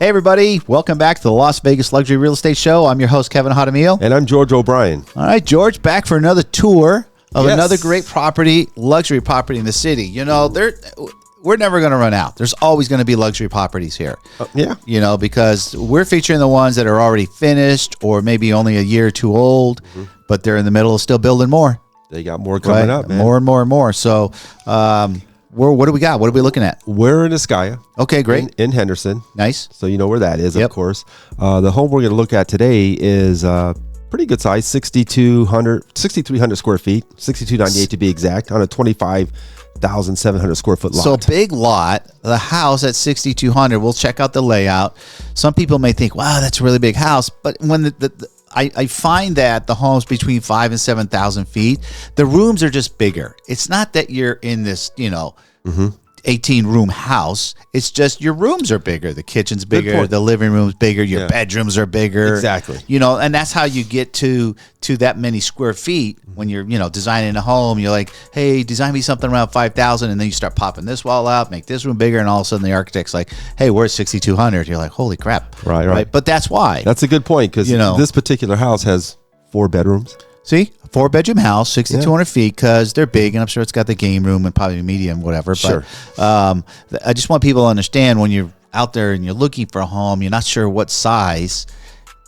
Hey, everybody. Welcome back to the Las Vegas Luxury Real Estate Show. I'm your host, Kevin Jaramillo. And I'm George O'Brien. All right, George, back for another tour of another great property, luxury property in the city. You know, we're never going to run out. There's always going to be luxury properties here. Yeah. You know, because we're featuring the ones that are already finished or maybe only a year or two old, but they're in the middle of still building more. They got more coming up, man. More and more and more. So, what do we got? What are we looking at? We're in Ascaya. Okay, great. In Henderson. Nice. So you know where that is, of course. The home we're going to look at today is pretty good size, 6,300 square feet, 6,298 to be exact, on a 25,700 square foot lot. So big lot. The house at 6,200. We'll check out the layout. Some people may think, wow, that's a really big house. But when I find that the homes between 5,000 and 7,000 feet, the rooms are just bigger. It's not that you're in this, 18-room house. It's just your rooms are bigger. The kitchen's bigger. The living room's bigger. Your bedrooms are bigger. Exactly. And that's how you get to that many square feet when you're, designing a home. You're like, hey, design me something around 5,000, and then you start popping this wall out, make this room bigger, and all of a sudden the architect's like, hey, we're at 6,200. You're like, holy crap. Right. But that's why. That's a good point, because this particular house has 4 bedrooms. See, a 4-bedroom house, 6,200 feet, because they're big, and I'm sure it's got the game room and probably medium, whatever. Sure. But I just want people to understand when you're out there and you're looking for a home, you're not sure what size,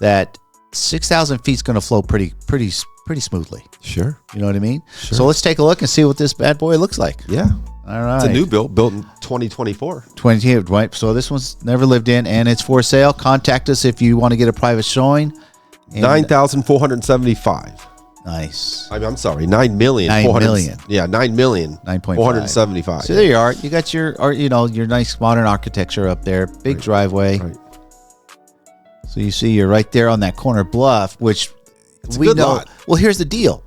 that 6,000 feet is going to flow pretty smoothly. Sure. You know what I mean? Sure. So let's take a look and see what this bad boy looks like. Yeah. All right. It's a new build, built in 2024. Right. So this one's never lived in, and it's for sale. Contact us if you want to get a private showing. 9,475. Nice. I'm sorry, 9 million. 9 million. Yeah, 9 million. 9.5. 475. So there you are. You got your nice modern architecture up there. Big driveway. Right. So you see you're right there on that corner bluff, which It's we a good know. lot. Well, here's the deal.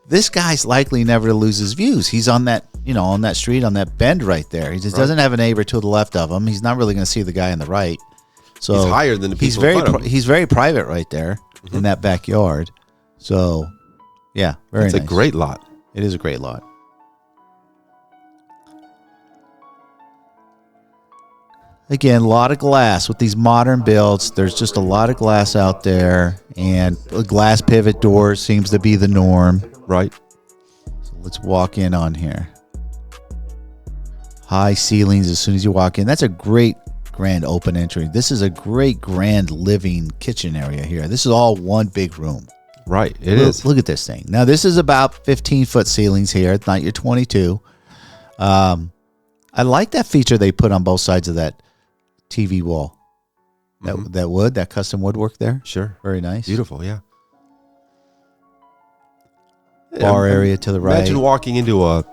This guy's likely never to lose his views. He's on that, on that street, on that bend right there. He just doesn't have a neighbor to the left of him. He's not really going to see the guy on the right. So he's higher than the people in front of him. He's very private right there in that backyard. So, yeah, very nice. It's a great lot. It is a great lot. Again, a lot of glass with these modern builds. There's just a lot of glass out there, and glass pivot doors seems to be the norm. Right. So let's walk in on here. High ceilings as soon as you walk in. That's a great grand open entry. This is a great grand living kitchen area here. This is all one big room. Right. It is. Look at this thing. Now, this is about 15-foot ceilings here. It's not your 22. I like that feature they put on both sides of that TV wall. That custom woodwork there. Sure. Very nice. Beautiful, yeah. Bar area to the right. Imagine walking into a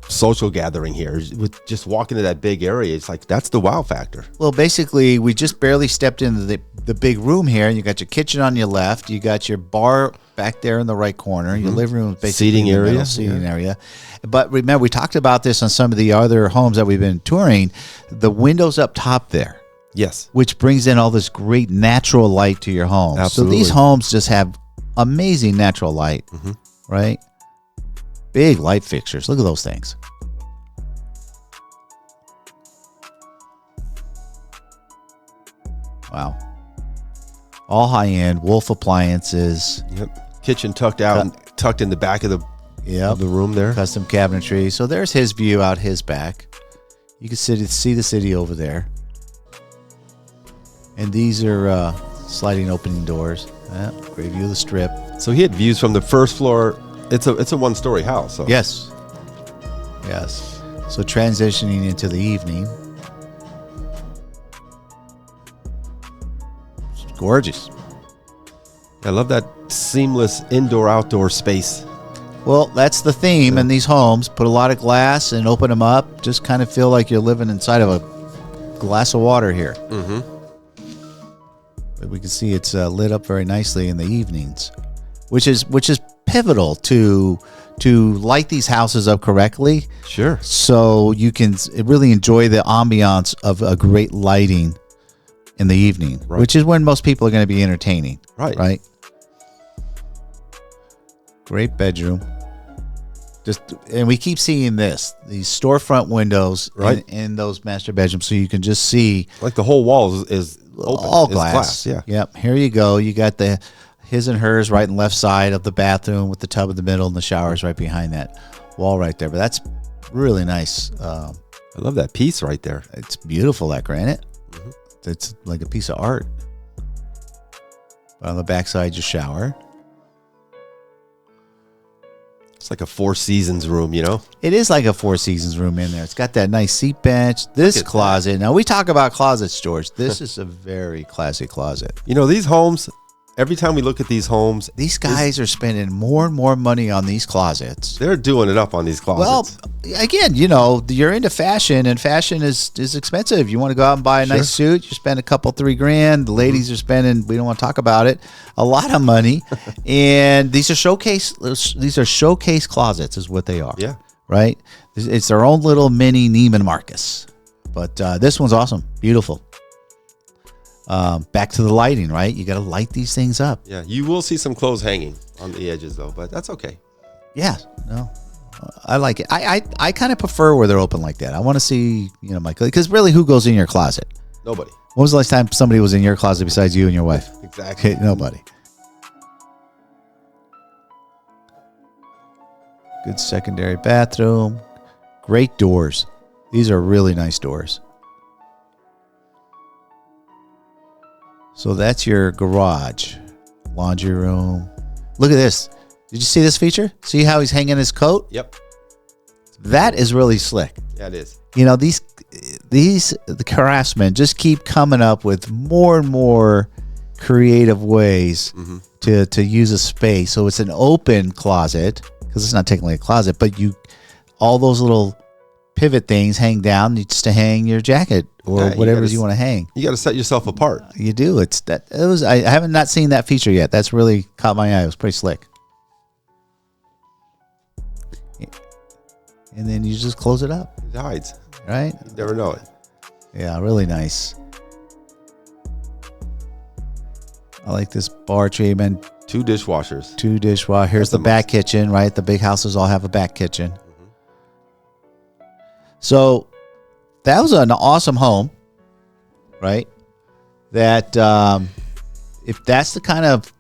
social gathering here with just walking to that big area. It's like, that's the wow factor. Well, basically, we just barely stepped into the big room here. You got your kitchen on your left. You got your bar back there in the right corner. Your living room is basically seating area. But remember, we talked about this on some of the other homes that we've been touring. The windows up top there. Yes. Which brings in all this great natural light to your home. Absolutely. So these homes just have amazing natural light, right? Big light fixtures. Look at those things. Wow. All high end, Wolf appliances. Yep. Kitchen tucked in the back of the room there. Custom cabinetry. So there's his view out his back. You can see the city over there. And these are sliding opening doors. Yeah, great view of the strip. So he had views from the first floor. It's a one-story house. So. Yes. So transitioning into the evening. It's gorgeous. I love that seamless indoor-outdoor space. Well, that's the theme in these homes. Put a lot of glass and open them up. Just kind of feel like you're living inside of a glass of water here. But we can see it's lit up very nicely in the evenings, which is pivotal to light these houses up correctly. Sure. So you can really enjoy the ambiance of a great lighting in the evening, which is when most people are going to be entertaining. Right. Great bedroom. And we keep seeing these storefront windows in those master bedrooms, so you can just see like the whole wall is open. All It's glass. Yeah. Yep. Here you go. You got the his and hers right and left side of the bathroom with the tub in the middle and the showers right behind that wall right there. But that's really nice. I love that piece right there. It's beautiful, that granite. It's like a piece of art. On the backside, your shower. It's like a Four Seasons room, you know? It is like a Four Seasons room in there. It's got that nice seat bench. This closet. Now, we talk about closet storage. This is a very classy closet. You know, these homes, every time we look at these homes, these guys are spending more and more money on these closets. They're doing it up on these closets. Well, again, you know, you're into fashion, and fashion is expensive. You want to go out and buy a nice suit, you spend a couple, $3,000. The ladies are spending, we don't want to talk about it, a lot of money. And these are showcase closets is what they are. Yeah. Right? It's their own little mini Neiman Marcus. But this one's awesome. Beautiful. Back to the lighting, right? You got to light these things up. Yeah, you will see some clothes hanging on the edges, though, but that's okay. Yeah, no, I like it. I kind of prefer where they're open like that. I want to see, you know, Michael, because really, who goes in your closet? Nobody. When was the last time somebody was in your closet besides you and your wife? Exactly. Nobody. Good secondary bathroom. Great doors. These are really nice doors. So that's your garage, laundry room. Look at this. Did you see this feature? See how he's hanging his coat? Yep. That is really slick. Yeah, it is. You know, the craftsmen just keep coming up with more and more creative ways to use a space. So it's an open closet, because it's not technically a closet, but all those little pivot things hang down just to hang your jacket or whatever you want to hang. You got to set yourself apart. You do. I haven't not seen that feature yet. That's really caught my eye. It was pretty slick. And then you just close it up. It hides. Right? You never know it. Yeah, really nice. I like this bar treatment. 2 dishwashers. 2 dishwashers. Here's the back kitchen, right? The big houses all have a back kitchen. So that was an awesome home, right? That if that's the kind of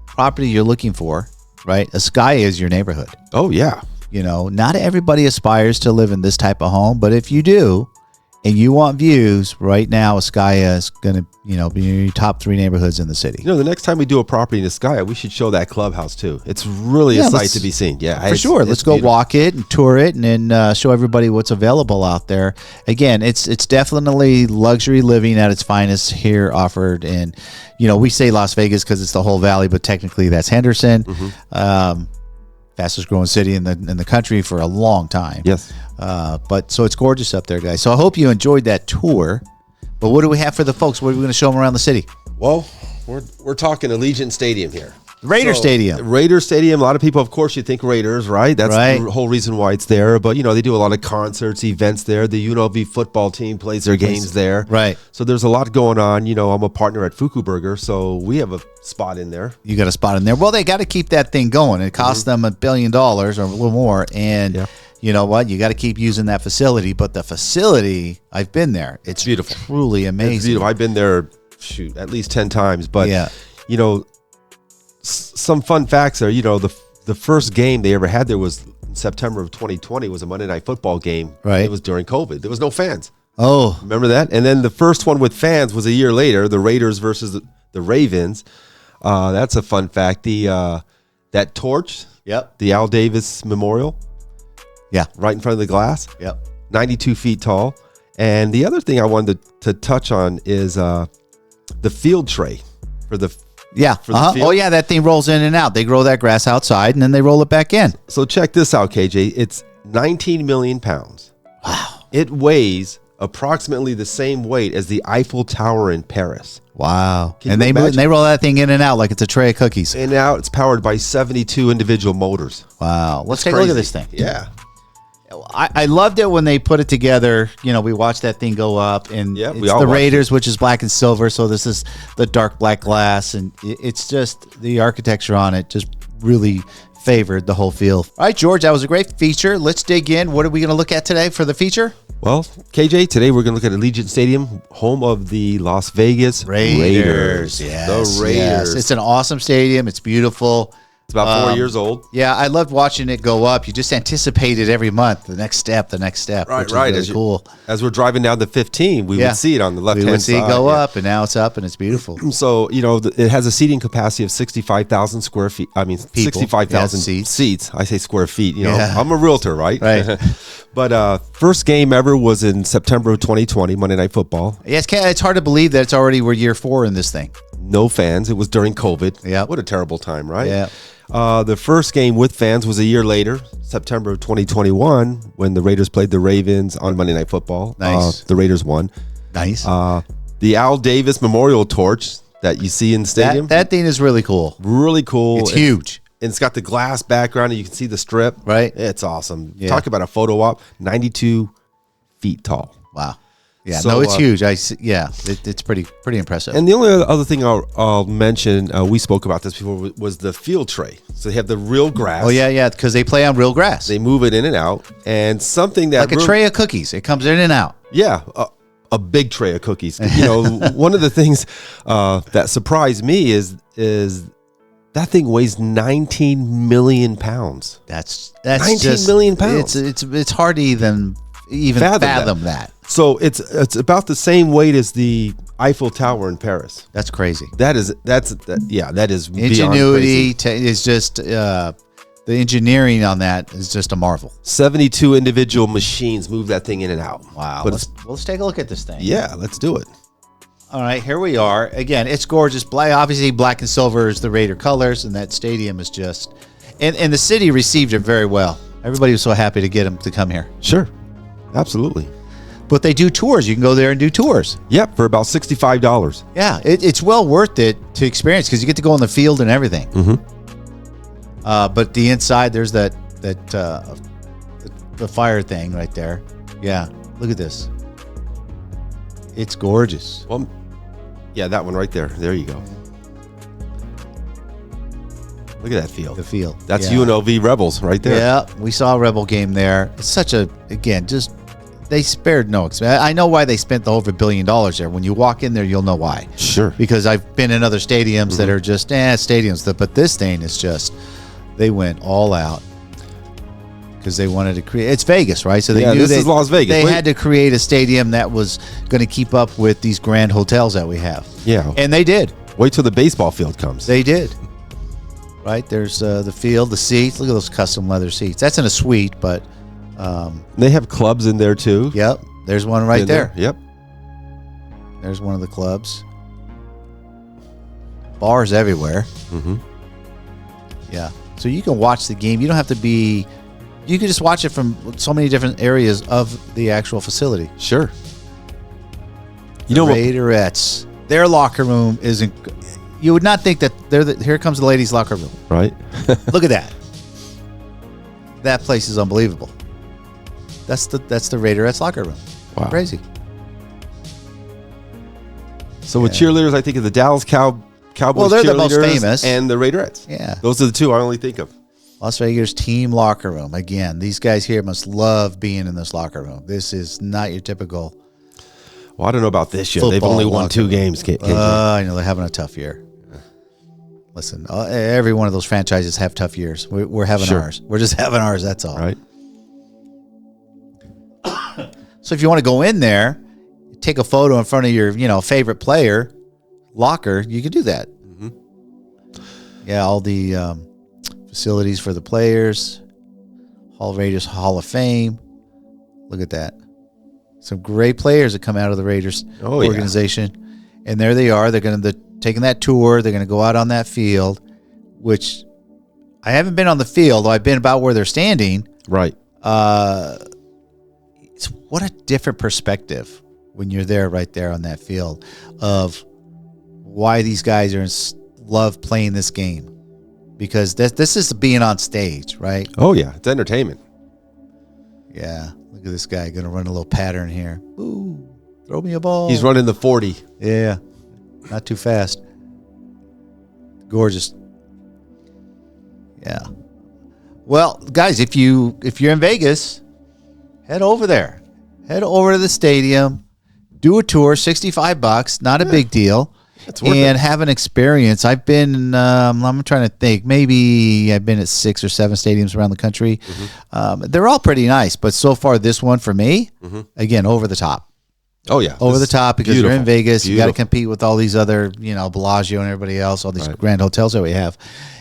property you're looking for, right? Ascaya is your neighborhood. Oh, yeah. You know, not everybody aspires to live in this type of home, but if you do, and you want views, right now Ascaya is going to, you know, be in your top 3 neighborhoods in the city. You know, the next time we do a property in Ascaya, we should show that clubhouse too. It's really a sight to be seen. Yeah, for sure. Let's go walk it and tour it, and then show everybody what's available out there. Again, it's definitely luxury living at its finest here offered. And, you know, we say Las Vegas because it's the whole valley, but technically that's Henderson. Fastest growing city in the country for a long time. Yes. But so it's gorgeous up there, guys. So I hope you enjoyed that tour. But what do we have for the folks? What are we going to show them around the city? Well, we're talking Allegiant Stadium here. Stadium. Raider Stadium. A lot of people, of course, you think Raiders, right? That's the whole reason why it's there. But, you know, they do a lot of concerts, events there. The UNLV football team plays their games there. Right. So there's a lot going on. You know, I'm a partner at Fuku Burger, so we have a spot in there. You got a spot in there. Well, they got to keep that thing going. It costs them $1 billion or a little more. And you know what? You got to keep using that facility. But the facility, I've been there. It's beautiful. Truly amazing. It's beautiful. I've been there, at least 10 times. But, you know, some fun facts are, you know, the first game they ever had there was in September of 2020. It was a Monday Night Football game. Right. It was during COVID. There was no fans. Oh. Remember that? And then the first one with fans was a year later, the Raiders versus the Ravens. That's a fun fact. That torch, the Al Davis Memorial, right in front of the glass, 92 feet tall. And the other thing I wanted to touch on is the field tray for the Oh, yeah, that thing rolls in and out. They grow that grass outside, and then they roll it back in. So check this out, KJ. It's 19 million pounds. Wow. It weighs approximately the same weight as the Eiffel Tower in Paris. Wow. And they roll that thing in and out like it's a tray of cookies. And now it's powered by 72 individual motors. Wow. Let's take a look at this thing. Yeah. I loved it when they put it together. You know, we watched that thing go up, and it's the Raiders, which is black and silver. So this is the dark black glass, and it's just the architecture on it just really favored the whole field. All right, George, that was a great feature. Let's dig in. What are we going to look at today for the feature? Well, KJ, today we're going to look at Allegiant Stadium, home of the Las Vegas Raiders. Yes, the Raiders. Yes. It's an awesome stadium. It's beautiful. It's about 4 years old. Yeah, I loved watching it go up. You just anticipated every month the next step, Right, which right. is really cool. As we're driving down the 15, we would see it on the left-hand side. We would see it go up, and now it's up, and it's beautiful. So, it has a seating capacity of 65,000 square feet. I mean, 65,000 seats. I say square feet. I'm a realtor, right? Right. But first game ever was in September of 2020, Monday Night Football. Yes, it's hard to believe that we're year 4 in this thing. No fans. It was during COVID. Yeah. What a terrible time, right? Yeah. The first game with fans was a year later, September of 2021, when the Raiders played the Ravens on Monday Night Football. Nice. The Raiders won. Nice. The Al Davis Memorial Torch that you see in the stadium. That thing is really cool. Really cool. It's huge. And it's got the glass background, and you can see the strip. Right. It's awesome. Yeah. Talk about a photo op, 92 feet tall. Wow. Yeah, So, it's huge. It's pretty impressive. And the only other thing I'll mention, we spoke about this before, was the field tray. So they have the real grass. Oh, yeah, because they play on real grass. They move it in and out. And something that... Like a tray of cookies. It comes in and out. Yeah, a big tray of cookies. One of the things that surprised me is that thing weighs 19 million pounds. That's 19 million pounds. It's hard to even fathom that. So it's about the same weight as the Eiffel Tower in Paris. That's crazy. That is ingenuity is just the engineering on that is just a marvel. 72 individual machines move that thing in and out. Wow. But Let's take a look at this thing. Yeah, let's do it. All right, here we are. Again, it's gorgeous. Obviously, black and silver is the Raider colors, and that stadium is just... And the city received it very well. Everybody was so happy to get them to come here. Sure. Absolutely. But they do tours. You can go there and do tours. Yep, for about $65. Yeah, it's well worth it to experience because you get to go on the field and everything. Mm-hmm. But the inside, there's the fire thing right there. Yeah, look at this. It's gorgeous. Well, yeah, that one right there. There you go. Look at that field. The field. That's UNLV Rebels right there. Yeah, we saw a Rebel game there. It's such they spared no expense. I know why they spent over $1 billion there. When you walk in there, you'll know why. Sure. Because I've been in other stadiums that are just stadiums. But this thing is just, they went all out because they wanted to create. It's Vegas, right? So they knew this is Las Vegas. They had to create a stadium that was going to keep up with these grand hotels that we have. Yeah. And they did. Wait till the baseball field comes. They did. Right? There's the field, the seats. Look at those custom leather seats. That's in a suite, but... they have clubs in there too. Yep. There's one right there. Yep. There's one of the clubs. Bars everywhere. Mm-hmm. Yeah. So you can watch the game. You don't have to be... You can just watch it from so many different areas of the actual facility. Sure. The Raiderettes. Their locker room isn't... You would not think that here comes the ladies' locker room. Right. Look at that. That place is unbelievable. That's the Raiderettes locker room. Wow. Crazy. So with cheerleaders, I think of the Dallas Cowboys. Well, they're the most cheerleaders famous. and the Raiderettes. Yeah. Those are the two I only think of. Las Vegas team locker room. Again, these guys here must love being in this locker room. This is not your typical... Well, I don't know about this year. They've only won 2 games. I know they're having a tough year. Listen, every one of those franchises have tough years. We're having ours. We're just having ours. That's all. Right. So if you want to go in there, take a photo in front of your, favorite player locker, you can do that. Mm-hmm. Yeah, all the facilities for the players, Raiders Hall of Fame. Look at that. Some great players that come out of the Raiders organization. Yeah. And there they are. They're taking that tour. They're going to go out on that field, which I haven't been on the field. I've been about where they're standing. Right. What a different perspective when you're there, right there on that field, of why these guys love playing this game. Because this is being on stage, right? Oh, yeah. It's entertainment. Yeah. Look at this guy going to run a little pattern here. Ooh, throw me a ball. He's running the 40. Yeah. Not too fast. Gorgeous. Yeah. Well, guys, if you're in Vegas, head over there. Head over to the stadium. Do a tour, $65, not a big deal. It's worth and it. have an experience. I've been, I'm trying to think, maybe I've been at 6 or 7 stadiums around the country. They're all pretty nice, but so far this one for me, again, over the top. Oh, yeah. Over the top because you're in Vegas. You got to Beautiful. compete with all these other, Bellagio and everybody else, all these grand hotels that we have.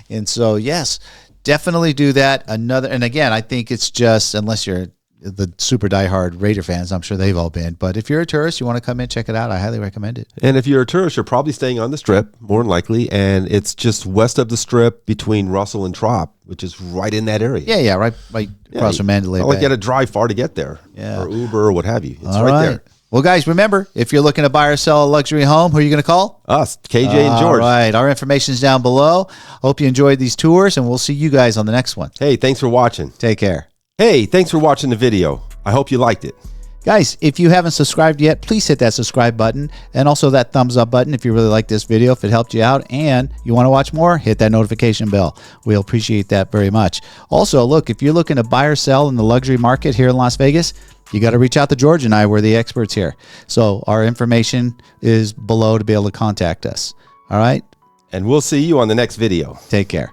And so, yes, definitely do that. And again, I think it's just, unless you're the super diehard Raider fans, I'm sure they've all been. But if you're a tourist, you want to come in, check it out, I highly recommend it. And if you're a tourist, you're probably staying on the Strip, more than likely. And it's just west of the Strip between Russell and Trop, which is right in that area. Yeah, right across from Mandalay Not like Bay. you got to drive far to get there. Yeah. Or Uber or what have you. It's All right there. Well, guys, remember, if you're looking to buy or sell a luxury home, who are you going to call? Us, KJ and George. All right. Our information's down below. Hope you enjoyed these tours, and we'll see you guys on the next one. Hey, thanks for watching. Take care. Hey, thanks for watching the video. I hope you liked it. Guys, if you haven't subscribed yet, please hit that subscribe button and also that thumbs up button if you really like this video, if it helped you out, and you want to watch more, hit that notification bell. We'll appreciate that very much. Also, look, if you're looking to buy or sell in the luxury market here in Las Vegas, you got to reach out to George and I. We're the experts here. So our information is below to be able to contact us. All right? And we'll see you on the next video. Take care.